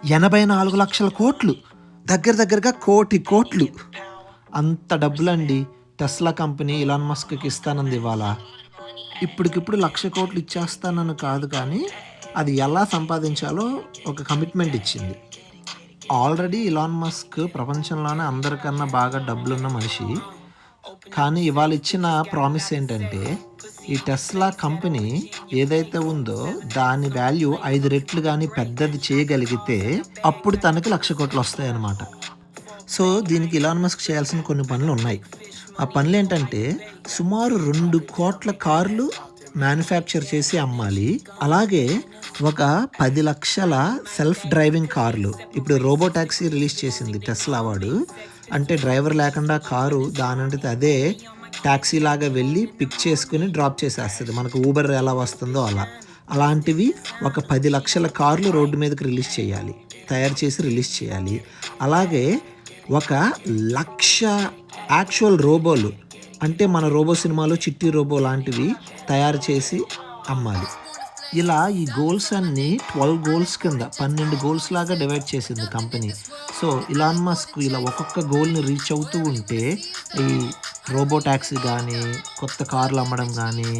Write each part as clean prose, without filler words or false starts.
84 లక్షల కోట్లు, దగ్గరగా కోటి కోట్లు. అంత డబ్బులండి టెస్లా కంపెనీ ఇలాన్ మస్క్కి ఇస్తానంది ఇవాళ. ఇప్పటికిప్పుడు 1,00,00,000 కోట్లు ఇచ్చేస్తానని కాదు కానీ, అది ఎలా సంపాదించాలో ఒక కమిట్మెంట్ ఇచ్చింది. ఆల్రెడీ ఇలాన్ మస్క్ ప్రపంచంలోనే అందరికన్నా బాగా డబ్బులున్న మనిషి. కానీ ఇవాళ ఇచ్చిన ప్రామిస్ ఏంటంటే, ఈ టెస్లా కంపెనీ ఏదైతే ఉందో దాని వాల్యూ 5 రెట్లు గానీ పెద్దది చేయగలిగితే అప్పుడు తనకి 1,00,00,000 కోట్లు వస్తాయన్నమాట. సో దీనికి ఇలాన్ మస్క్ చేయాల్సిన కొన్ని పనులున్నాయి. ఆ పనులేంటంటే, సుమారు 2 కోట్ల కార్లు మ్యానుఫ్యాక్చర్ చేసి అమ్మాలి. అలాగే ఒక 10 లక్షల సెల్ఫ్ డ్రైవింగ్ కార్లు, ఇప్పుడు రోబో టాక్సీ రిలీజ్ చేసింది టెస్లా వాడు. అంటే డ్రైవర్ లేకుండా కారు దానంతట అదే టాక్సీ లాగా వెళ్ళి పిక్ చేసుకుని డ్రాప్ చేసేస్తుంది. మనకు ఊబర్ ఎలా వస్తుందో అలా. అలాంటివి ఒక 10 లక్షల కార్లు రోడ్డు మీదకి తయారు చేసి రిలీజ్ చేయాలి. అలాగే 1,00,000 యాక్చువల్ రోబోలు, అంటే మన రోబో సినిమాలో చిట్టి రోబో లాంటివి తయారు చేసి అమ్మాలి. ఇలా ఈ గోల్స్ అన్నీ 12 గోల్స్ కింద 12 గోల్స్ లాగా డివైడ్ చేసింది కంపెనీ. సో ఇలాన్ మస్క్ ఇలా ఒక్కొక్క గోల్ని రీచ్ అవుతూ ఉంటే ఈ రోబో టాక్సీ కానీ, కొత్త కార్లు అమ్మడం కానీ,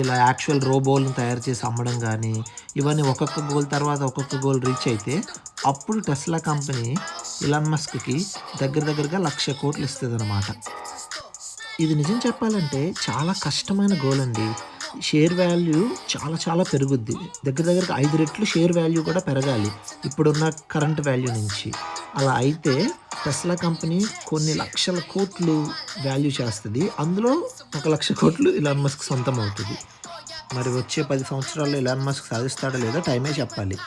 ఇలా యాక్చువల్ రోబోలను తయారు చేసి అమ్మడం కానీ, ఇవన్నీ ఒక్కొక్క గోల్ తర్వాత ఒక్కొక్క గోల్ రీచ్ అయితే అప్పుడు టెస్లా కంపెనీ ఇలాన్ మస్క్కి దగ్గరగా 1,00,00,000 కోట్లు ఇస్తుందన్నమాట. ఇది నిజం చెప్పాలంటే చాలా కష్టమైన గోల్ అండి. షేర్ వాల్యూ చాలా పెరుగుద్ది. దగ్గరగా 5 రెట్లు షేర్ వాల్యూ కూడా పెరగాలి ఇప్పుడున్న కరెంట్ వాల్యూ నుంచి. అలా అయితే టెస్లా కంపెనీ కొన్ని లక్షల కోట్లు వాల్యూ చేస్తుంది. అందులో 1,00,00,000 కోట్లు ఇలాన్ మస్క్ సొంతం అవుతుంది. మరి వచ్చే 10 సంవత్సరాల్లో ఇలాన్ మస్క్ సాధిస్తాడో లేదో టైమే చెప్పాలి.